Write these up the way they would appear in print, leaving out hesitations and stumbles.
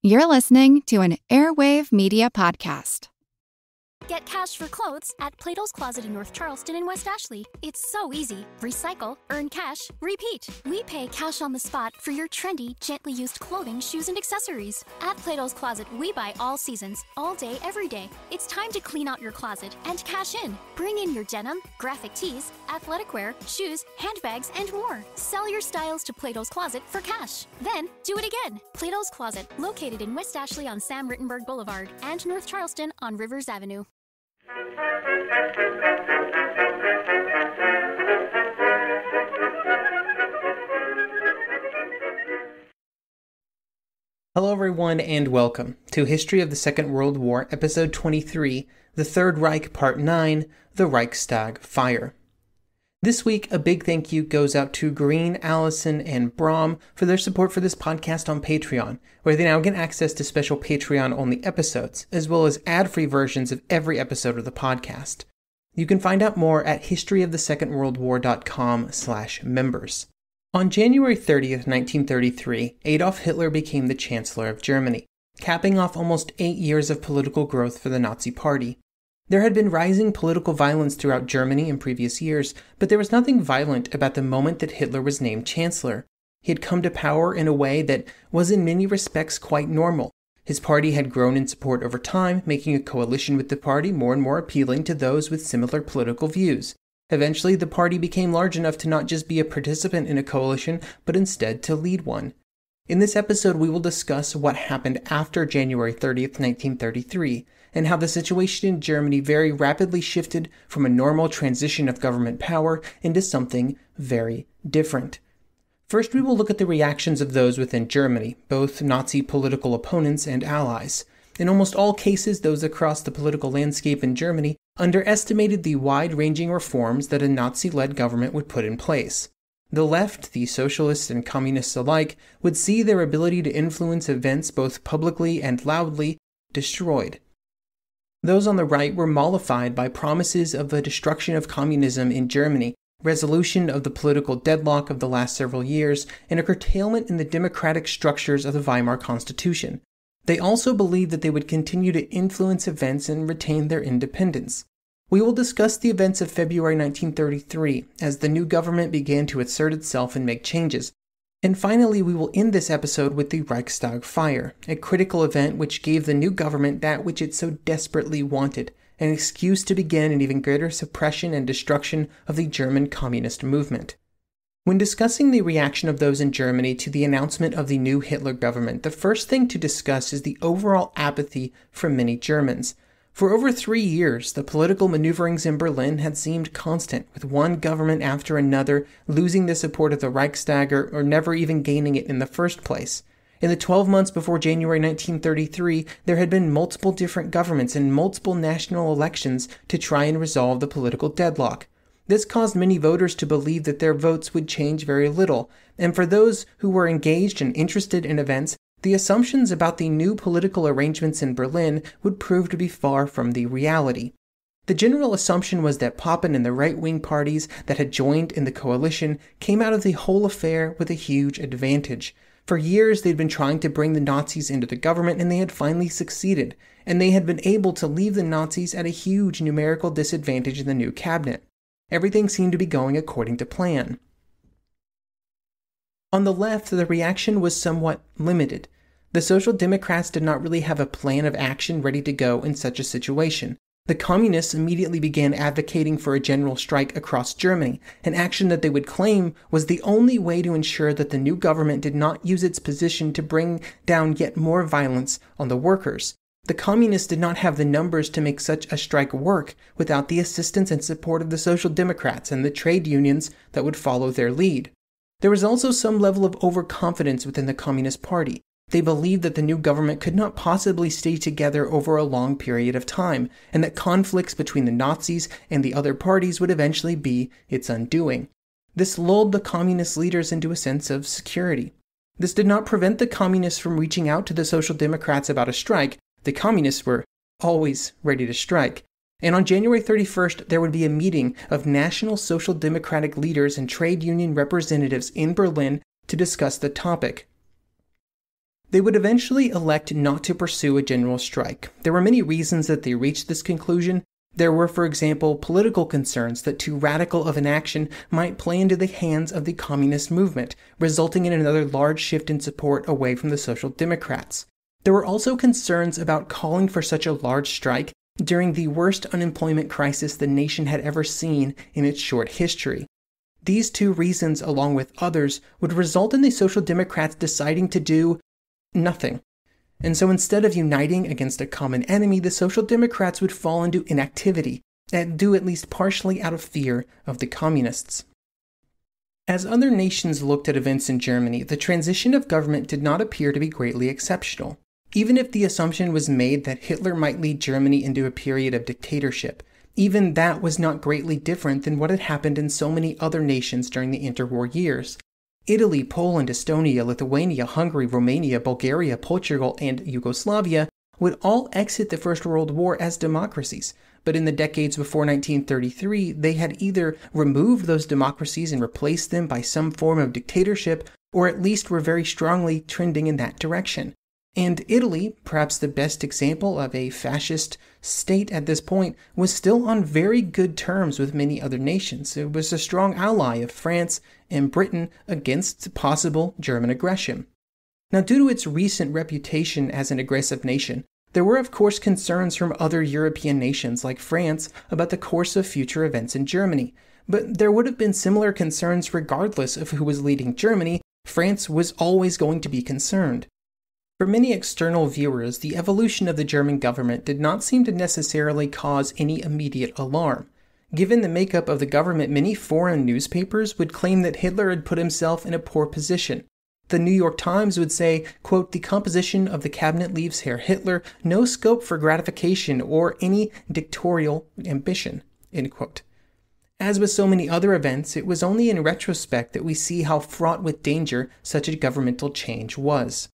You're listening to an Airwave Media Podcast. Get cash for clothes at Plato's Closet in North Charleston and West Ashley. It's so easy. Recycle, earn cash, repeat. We pay cash on the spot for your trendy, gently used clothing, shoes, and accessories. At Plato's Closet, we buy all seasons, all day, every day. It's time to clean out your closet and cash in. Bring in your denim, graphic tees, athletic wear, shoes, handbags, and more. Sell your styles to Plato's Closet for cash. Then, do it again. Plato's Closet, located in West Ashley on Sam Rittenberg Boulevard and North Charleston on Rivers Avenue. Hello everyone and welcome to History of the Second World War, Episode 23, The Third Reich, Part 9, The Reichstag Fire. This week, a big thank you goes out to Green, Allison, and Brom for their support for this podcast on Patreon, where they now get access to special Patreon-only episodes, as well as ad-free versions of every episode of the podcast. You can find out more at historyofthesecondworldwar.com/members. On January 30th, 1933, Adolf Hitler became the Chancellor of Germany, capping off almost 8 years of political growth for the Nazi Party. There had been rising political violence throughout Germany in previous years, but there was nothing violent about the moment that Hitler was named Chancellor. He had come to power in a way that was in many respects quite normal. His party had grown in support over time, making a coalition with the party more and more appealing to those with similar political views. Eventually, the party became large enough to not just be a participant in a coalition, but instead to lead one. In this episode, we will discuss what happened after January 30th, 1933, and how the situation in Germany very rapidly shifted from a normal transition of government power into something very different. First, we will look at the reactions of those within Germany, both Nazi political opponents and allies. In almost all cases, those across the political landscape in Germany underestimated the wide-ranging reforms that a Nazi-led government would put in place. The left, the socialists and communists alike, would see their ability to influence events both publicly and loudly destroyed. Those on the right were mollified by promises of the destruction of communism in Germany, resolution of the political deadlock of the last several years, and a curtailment in the democratic structures of the Weimar Constitution. They also believed that they would continue to influence events and retain their independence. We will discuss the events of February 1933 as the new government began to assert itself and make changes. And finally, we will end this episode with the Reichstag fire, a critical event which gave the new government that which it so desperately wanted, an excuse to begin an even greater suppression and destruction of the German communist movement. When discussing the reaction of those in Germany to the announcement of the new Hitler government, the first thing to discuss is the overall apathy from many Germans. For over 3 years, the political maneuverings in Berlin had seemed constant, with one government after another losing the support of the Reichstag or never even gaining it in the first place. In the 12 months before January 1933, there had been multiple different governments and multiple national elections to try and resolve the political deadlock. This caused many voters to believe that their votes would change very little, and for those who were engaged and interested in events, the assumptions about the new political arrangements in Berlin would prove to be far from the reality. The general assumption was that Papen and the right-wing parties that had joined in the coalition came out of the whole affair with a huge advantage. For years, they'd been trying to bring the Nazis into the government, and they had finally succeeded, and they had been able to leave the Nazis at a huge numerical disadvantage in the new cabinet. Everything seemed to be going according to plan. On the left, the reaction was somewhat limited. The Social Democrats did not really have a plan of action ready to go in such a situation. The Communists immediately began advocating for a general strike across Germany, an action that they would claim was the only way to ensure that the new government did not use its position to bring down yet more violence on the workers. The Communists did not have the numbers to make such a strike work without the assistance and support of the Social Democrats and the trade unions that would follow their lead. There was also some level of overconfidence within the Communist Party. They believed that the new government could not possibly stay together over a long period of time, and that conflicts between the Nazis and the other parties would eventually be its undoing. This lulled the communist leaders into a sense of security. This did not prevent the communists from reaching out to the Social Democrats about a strike. The communists were always ready to strike. And on January 31st, there would be a meeting of National Social Democratic leaders and trade union representatives in Berlin to discuss the topic. They would eventually elect not to pursue a general strike. There were many reasons that they reached this conclusion. There were, for example, political concerns that too radical of an action might play into the hands of the communist movement, resulting in another large shift in support away from the Social Democrats. There were also concerns about calling for such a large strike during the worst unemployment crisis the nation had ever seen in its short history. These two reasons, along with others, would result in the Social Democrats deciding to do nothing. And so instead of uniting against a common enemy, the Social Democrats would fall into inactivity, due at least partially out of fear of the communists. As other nations looked at events in Germany, the transition of government did not appear to be greatly exceptional. Even if the assumption was made that Hitler might lead Germany into a period of dictatorship, even that was not greatly different than what had happened in so many other nations during the interwar years. Italy, Poland, Estonia, Lithuania, Hungary, Romania, Bulgaria, Portugal, and Yugoslavia would all exit the First World War as democracies, but in the decades before 1933, they had either removed those democracies and replaced them by some form of dictatorship, or at least were very strongly trending in that direction. And Italy, perhaps the best example of a fascist state at this point, was still on very good terms with many other nations. It was a strong ally of France and Britain against possible German aggression. Now, due to its recent reputation as an aggressive nation, there were of course concerns from other European nations like France about the course of future events in Germany. But there would have been similar concerns regardless of who was leading Germany. France was always going to be concerned. For many external viewers, the evolution of the German government did not seem to necessarily cause any immediate alarm. Given the makeup of the government, many foreign newspapers would claim that Hitler had put himself in a poor position. The New York Times would say, quote, "The composition of the cabinet leaves Herr Hitler no scope for gratification or any dictatorial ambition," end quote. As with so many other events, it was only in retrospect that we see how fraught with danger such a governmental change was.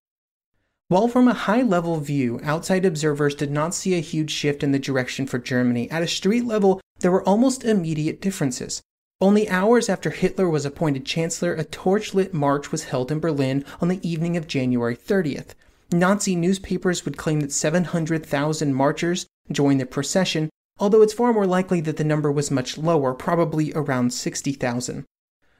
While from a high-level view, outside observers did not see a huge shift in the direction for Germany, at a street level, there were almost immediate differences. Only hours after Hitler was appointed chancellor, a torch-lit march was held in Berlin on the evening of January 30th. Nazi newspapers would claim that 700,000 marchers joined the procession, although it's far more likely that the number was much lower, probably around 60,000.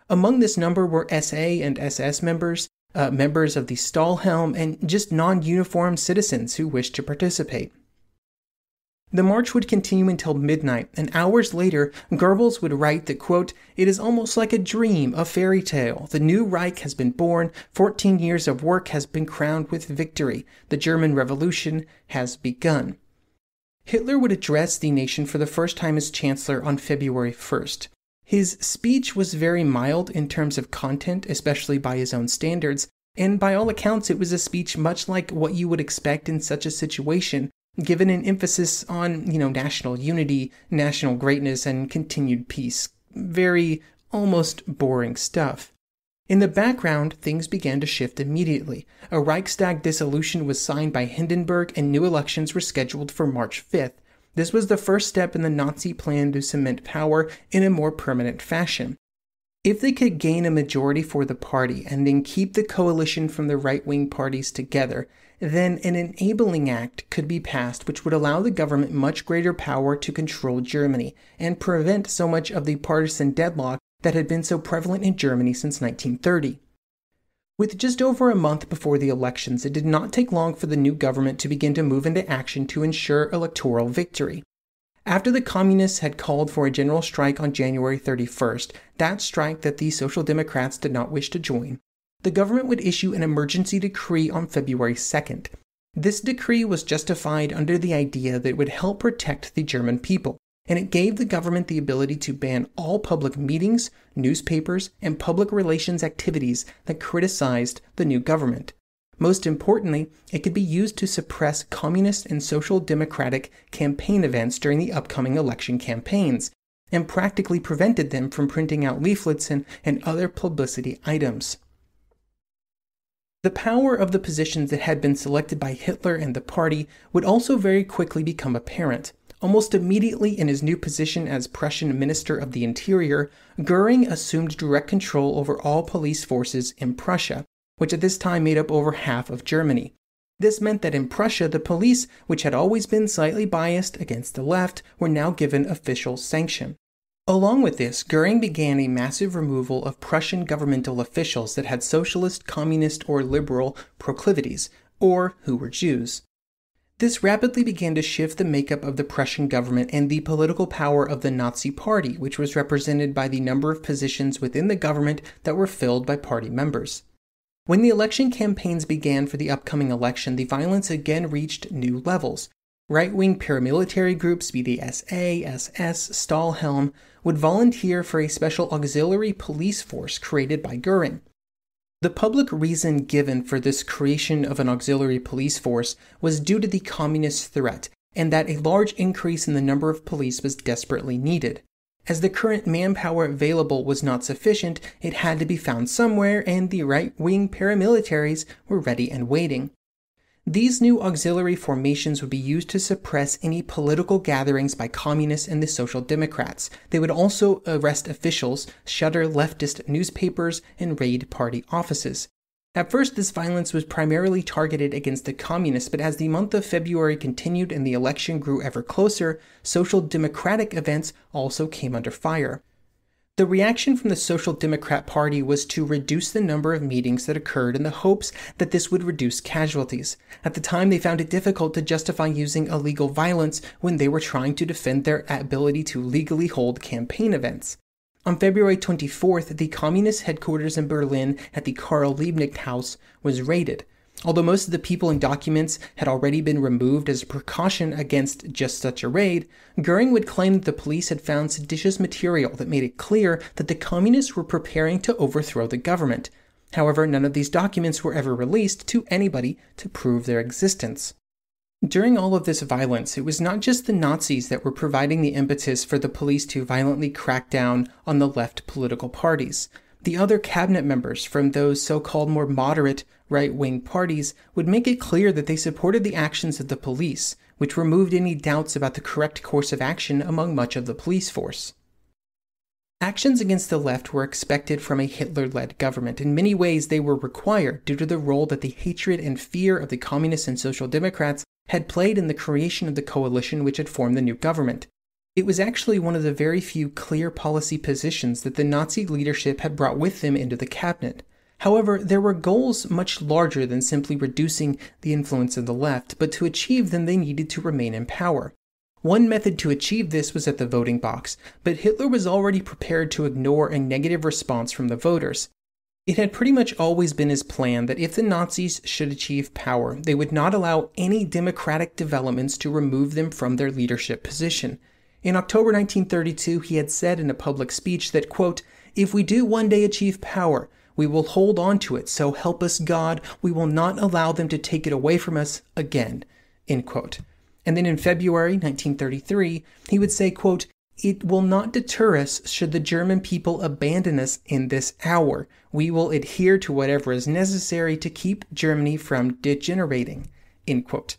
Among this number were SA and SS members, members of the Stahlhelm, and just non-uniformed citizens who wished to participate. The march would continue until midnight, and hours later, Goebbels would write that, quote, "It is almost like a dream, a fairy tale. The new Reich has been born, 14 years of work has been crowned with victory. The German Revolution has begun." Hitler would address the nation for the first time as chancellor on February 1st. His speech was very mild in terms of content, especially by his own standards, and by all accounts it was a speech much like what you would expect in such a situation, given an emphasis on, national unity, national greatness, and continued peace. Very, almost boring stuff. In the background, things began to shift immediately. A Reichstag dissolution was signed by Hindenburg, and new elections were scheduled for March 5th. This was the first step in the Nazi plan to cement power in a more permanent fashion. If they could gain a majority for the party and then keep the coalition from the right-wing parties together, then an enabling act could be passed which would allow the government much greater power to control Germany and prevent so much of the partisan deadlock that had been so prevalent in Germany since 1930. With just over a month before the elections, it did not take long for the new government to begin to move into action to ensure electoral victory. After the communists had called for a general strike on January 31st, that strike that the Social Democrats did not wish to join, the government would issue an emergency decree on February 2nd. This decree was justified under the idea that it would help protect the German people, and it gave the government the ability to ban all public meetings, newspapers, and public relations activities that criticized the new government. Most importantly, it could be used to suppress communist and social democratic campaign events during the upcoming election campaigns, and practically prevented them from printing out leaflets and other publicity items. The power of the positions that had been selected by Hitler and the party would also very quickly become apparent. Almost immediately in his new position as Prussian Minister of the Interior, Goering assumed direct control over all police forces in Prussia. which at this time made up over half of Germany. This meant that in Prussia, the police, which had always been slightly biased against the left, were now given official sanction. Along with this, Goering began a massive removal of Prussian governmental officials that had socialist, communist, or liberal proclivities, or who were Jews. This rapidly began to shift the makeup of the Prussian government and the political power of the Nazi Party, which was represented by the number of positions within the government that were filled by party members. When the election campaigns began for the upcoming election, the violence again reached new levels. Right-wing paramilitary groups, be the SA, SS, Stahlhelm, would volunteer for a special auxiliary police force created by Goering. The public reason given for this creation of an auxiliary police force was due to the communist threat, and that a large increase in the number of police was desperately needed. As the current manpower available was not sufficient, it had to be found somewhere, and the right-wing paramilitaries were ready and waiting. These new auxiliary formations would be used to suppress any political gatherings by communists and the Social Democrats. They would also arrest officials, shutter leftist newspapers, and raid party offices. At first, this violence was primarily targeted against the communists, but as the month of February continued and the election grew ever closer, Social Democratic events also came under fire. The reaction from the Social Democrat Party was to reduce the number of meetings that occurred in the hopes that this would reduce casualties. At the time, they found it difficult to justify using illegal violence when they were trying to defend their ability to legally hold campaign events. On February 24th, the communist headquarters in Berlin at the Karl Liebknecht House was raided. Although most of the people and documents had already been removed as a precaution against just such a raid, Goering would claim that the police had found seditious material that made it clear that the communists were preparing to overthrow the government. However, none of these documents were ever released to anybody to prove their existence. During all of this violence, it was not just the Nazis that were providing the impetus for the police to violently crack down on the left political parties. The other cabinet members from those so-called more moderate right-wing parties would make it clear that they supported the actions of the police, which removed any doubts about the correct course of action among much of the police force. Actions against the left were expected from a Hitler-led government. In many ways, they were required due to the role that the hatred and fear of the communists and social democrats had played in the creation of the coalition which had formed the new government. It was actually one of the very few clear policy positions that the Nazi leadership had brought with them into the cabinet. However, there were goals much larger than simply reducing the influence of the left, but to achieve them they needed to remain in power. One method to achieve this was at the voting box, but Hitler was already prepared to ignore a negative response from the voters. It had pretty much always been his plan that if the Nazis should achieve power, they would not allow any democratic developments to remove them from their leadership position. In October 1932, he had said in a public speech that, quote, "If we do one day achieve power, we will hold on to it, so help us God, we will not allow them to take it away from us again," end quote. And then in February 1933, he would say, quote, "It will not deter us should the German people abandon us in this hour. We will adhere to whatever is necessary to keep Germany from degenerating," end quote.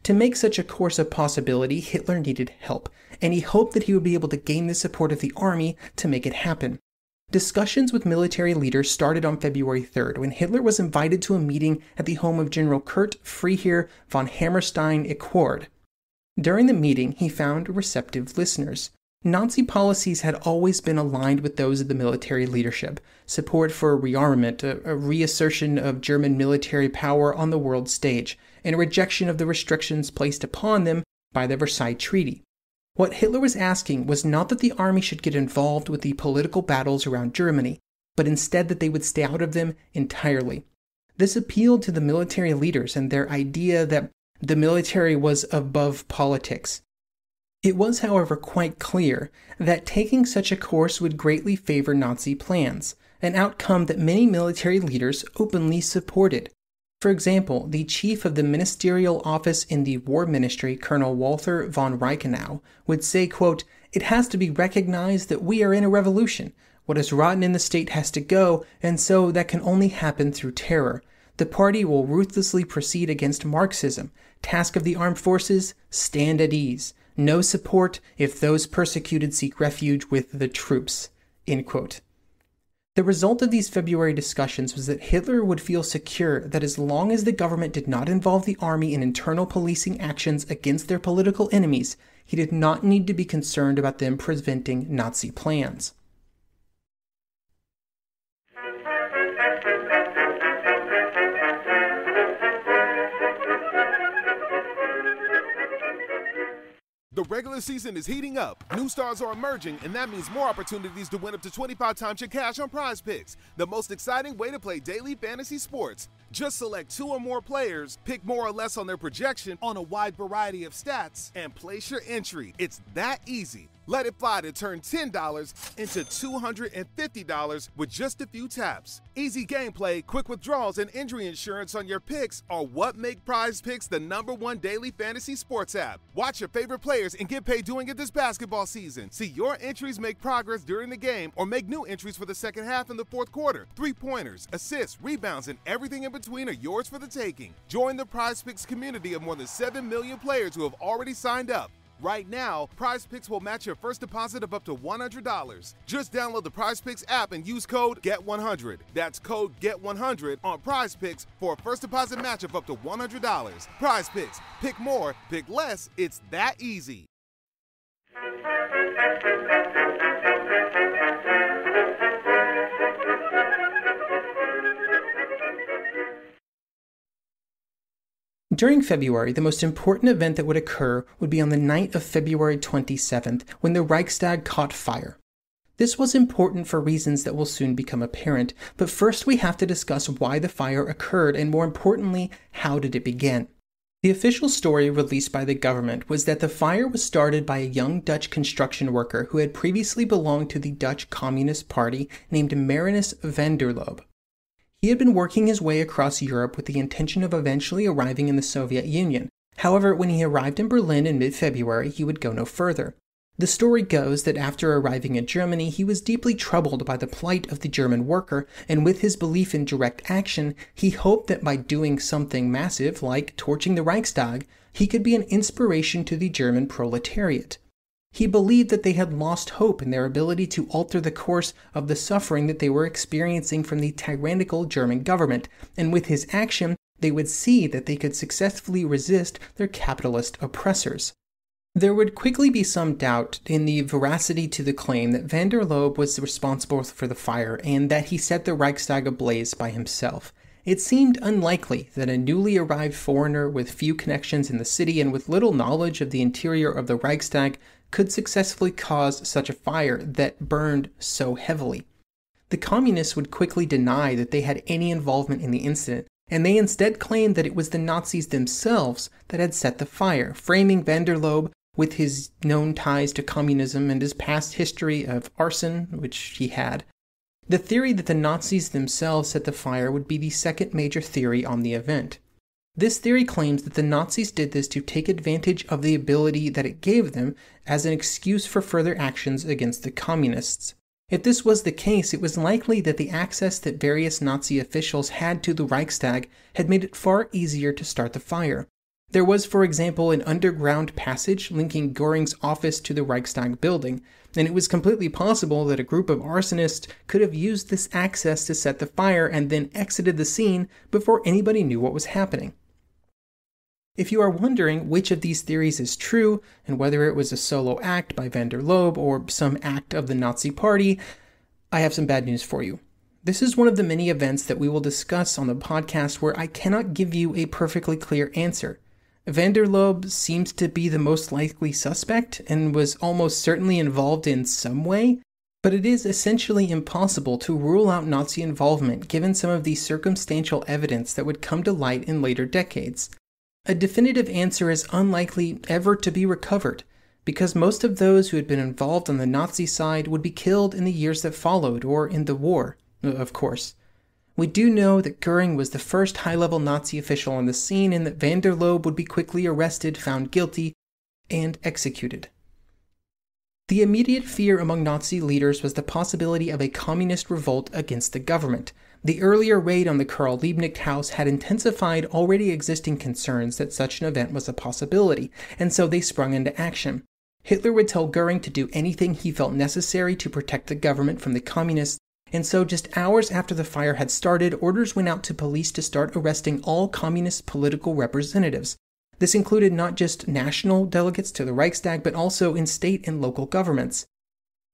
To make such a course a possibility, Hitler needed help, and he hoped that he would be able to gain the support of the army to make it happen. Discussions with military leaders started on February 3rd, when Hitler was invited to a meeting at the home of General Kurt Freiherr von Hammerstein-Equord. During the meeting, he found receptive listeners. Nazi policies had always been aligned with those of the military leadership: support for rearmament, a reassertion of German military power on the world stage, and a rejection of the restrictions placed upon them by the Versailles Treaty. What Hitler was asking was not that the army should get involved with the political battles around Germany, but instead that they would stay out of them entirely. This appealed to the military leaders and their idea that the military was above politics. It was, however, quite clear that taking such a course would greatly favor Nazi plans, an outcome that many military leaders openly supported. For example, the chief of the ministerial office in the War Ministry, Colonel Walther von Reichenau, would say, quote, "It has to be recognized that we are in a revolution. What is rotten in the state has to go, and so that can only happen through terror. The party will ruthlessly proceed against Marxism. Task of the armed forces, stand at ease. No support if those persecuted seek refuge with the troops," end quote. The result of these February discussions was that Hitler would feel secure that as long as the government did not involve the army in internal policing actions against their political enemies, he did not need to be concerned about them preventing Nazi plans. The regular season is heating up, new stars are emerging, and that means more opportunities to win up to 25 times your cash on Prize Picks, the most exciting way to play daily fantasy sports. Just select 2 or more players, pick more or less on their projection on a wide variety of stats, and place your entry. It's that easy. Let it fly to turn $10 into $250 with just a few taps. Easy gameplay, quick withdrawals, and injury insurance on your picks are what make Prize Picks the #1 daily fantasy sports app. Watch your favorite players and get paid doing it this basketball season. See your entries make progress during the game or make new entries for the second half and the fourth quarter. 3-pointers, assists, rebounds, and everything in between are yours for the taking. Join the Prize Picks community of more than 7 million players who have already signed up. Right now, Prize Picks will match your first deposit of up to $100. Just download the Prize Picks app and use code GET100. That's code GET100 on Prize Picks for a first deposit match of up to $100. Prize Picks. Pick more, pick less. It's that easy. During February, the most important event that would occur would be on the night of February 27th, when the Reichstag caught fire. This was important for reasons that will soon become apparent, but first we have to discuss why the fire occurred and, more importantly, how did it begin. The official story released by the government was that the fire was started by a young Dutch construction worker who had previously belonged to the Dutch Communist Party named Marinus van der Lubbe. He had been working his way across Europe with the intention of eventually arriving in the Soviet Union. However, when he arrived in Berlin in mid-February, he would go no further. The story goes that after arriving in Germany, he was deeply troubled by the plight of the German worker, and with his belief in direct action, he hoped that by doing something massive, like torching the Reichstag, he could be an inspiration to the German proletariat. He believed that they had lost hope in their ability to alter the course of the suffering that they were experiencing from the tyrannical German government, and with his action, they would see that they could successfully resist their capitalist oppressors. There would quickly be some doubt in the veracity to the claim that van der Lubbe was responsible for the fire and that he set the Reichstag ablaze by himself. It seemed unlikely that a newly arrived foreigner with few connections in the city and with little knowledge of the interior of the Reichstag could successfully cause such a fire that burned so heavily. The communists would quickly deny that they had any involvement in the incident, and they instead claimed that it was the Nazis themselves that had set the fire, framing van der Lubbe with his known ties to communism and his past history of arson, which he had. The theory that the Nazis themselves set the fire would be the second major theory on the event. This theory claims that the Nazis did this to take advantage of the ability that it gave them as an excuse for further actions against the communists. If this was the case, it was likely that the access that various Nazi officials had to the Reichstag had made it far easier to start the fire. There was, for example, an underground passage linking Göring's office to the Reichstag building, and it was completely possible that a group of arsonists could have used this access to set the fire and then exited the scene before anybody knew what was happening. If you are wondering which of these theories is true, and whether it was a solo act by van der Lubbe or some act of the Nazi Party, I have some bad news for you. This is one of the many events that we will discuss on the podcast where I cannot give you a perfectly clear answer. Van der Lubbe seems to be the most likely suspect and was almost certainly involved in some way, but it is essentially impossible to rule out Nazi involvement given some of the circumstantial evidence that would come to light in later decades. A definitive answer is unlikely ever to be recovered, because most of those who had been involved on the Nazi side would be killed in the years that followed, or in the war, of course. We do know that Göring was the first high-level Nazi official on the scene and that van der Lubbe would be quickly arrested, found guilty, and executed. The immediate fear among Nazi leaders was the possibility of a communist revolt against the government. The earlier raid on the Karl Liebknecht house had intensified already existing concerns that such an event was a possibility, and so they sprung into action. Hitler would tell Göring to do anything he felt necessary to protect the government from the communists, and so just hours after the fire had started, orders went out to police to start arresting all communist political representatives. This included not just national delegates to the Reichstag, but also in state and local governments.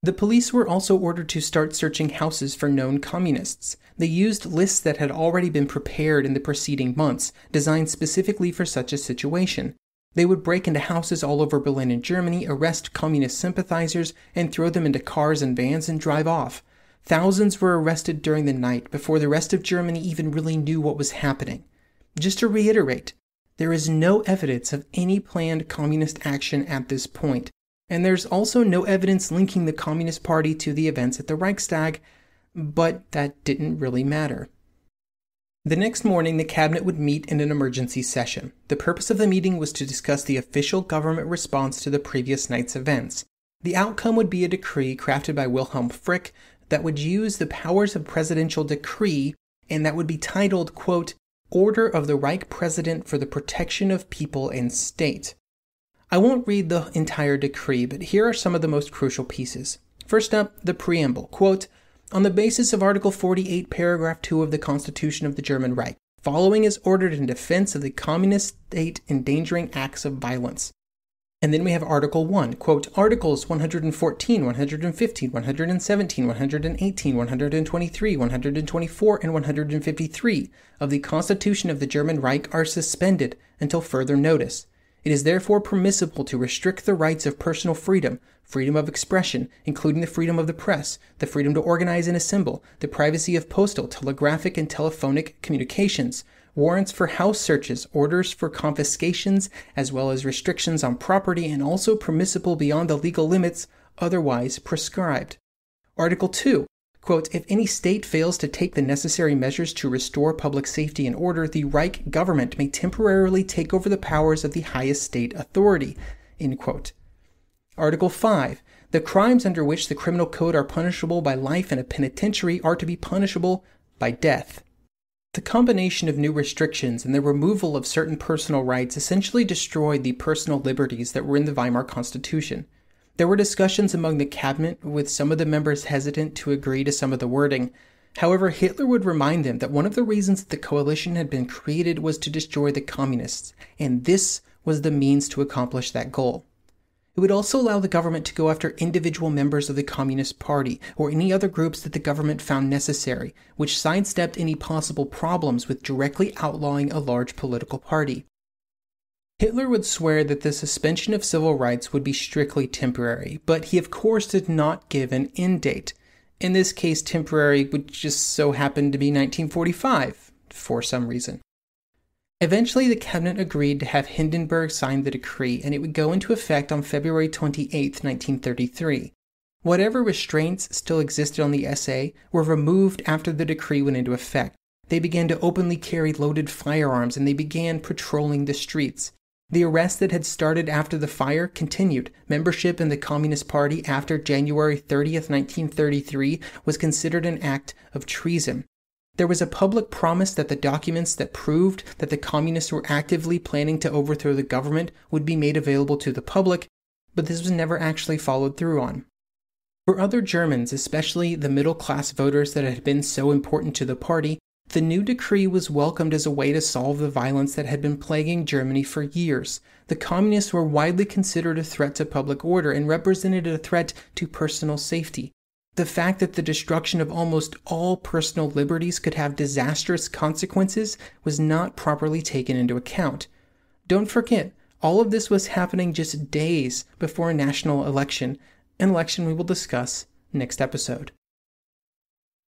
The police were also ordered to start searching houses for known communists. They used lists that had already been prepared in the preceding months, designed specifically for such a situation. They would break into houses all over Berlin and Germany, arrest communist sympathizers, and throw them into cars and vans and drive off. Thousands were arrested during the night before the rest of Germany even really knew what was happening. Just to reiterate, there is no evidence of any planned communist action at this point, and there's also no evidence linking the Communist Party to the events at the Reichstag, but that didn't really matter. The next morning, the cabinet would meet in an emergency session. The purpose of the meeting was to discuss the official government response to the previous night's events. The outcome would be a decree crafted by Wilhelm Frick that would use the powers of presidential decree, and that would be titled, quote, Order of the Reich President for the Protection of People and State. I won't read the entire decree, but here are some of the most crucial pieces. First up, the preamble, quote, On the basis of Article 48, Paragraph 2 of the Constitution of the German Reich, following is ordered in defense of the communist state endangering acts of violence. And then we have Article 1, quote, Articles 114, 115, 117, 118, 123, 124, and 153 of the Constitution of the German Reich are suspended until further notice. It is therefore permissible to restrict the rights of personal freedom, freedom of expression, including the freedom of the press, the freedom to organize and assemble, the privacy of postal, telegraphic, and telephonic communications, warrants for house searches, orders for confiscations, as well as restrictions on property, and also permissible beyond the legal limits otherwise prescribed. Article 2, quote, If any state fails to take the necessary measures to restore public safety and order, the Reich government may temporarily take over the powers of the highest state authority, end quote. Article 5, The crimes under which the criminal code are punishable by life in a penitentiary are to be punishable by death. The combination of new restrictions and the removal of certain personal rights essentially destroyed the personal liberties that were in the Weimar Constitution. There were discussions among the cabinet, with some of the members hesitant to agree to some of the wording. However, Hitler would remind them that one of the reasons that the coalition had been created was to destroy the communists, and this was the means to accomplish that goal. It would also allow the government to go after individual members of the Communist Party or any other groups that the government found necessary, which sidestepped any possible problems with directly outlawing a large political party. Hitler would swear that the suspension of civil rights would be strictly temporary, but he of course did not give an end date. In this case, temporary would just so happen to be 1945, for some reason. Eventually, the cabinet agreed to have Hindenburg sign the decree, and it would go into effect on February 28, 1933. Whatever restraints still existed on the SA were removed after the decree went into effect. They began to openly carry loaded firearms, and they began patrolling the streets. The arrests that had started after the fire continued. Membership in the Communist Party after January 30th, 1933 was considered an act of treason. There was a public promise that the documents that proved that the communists were actively planning to overthrow the government would be made available to the public, but this was never actually followed through on. For other Germans, especially the middle-class voters that had been so important to the party, the new decree was welcomed as a way to solve the violence that had been plaguing Germany for years. The communists were widely considered a threat to public order and represented a threat to personal safety. The fact that the destruction of almost all personal liberties could have disastrous consequences was not properly taken into account. Don't forget, all of this was happening just days before a national election, an election we will discuss next episode.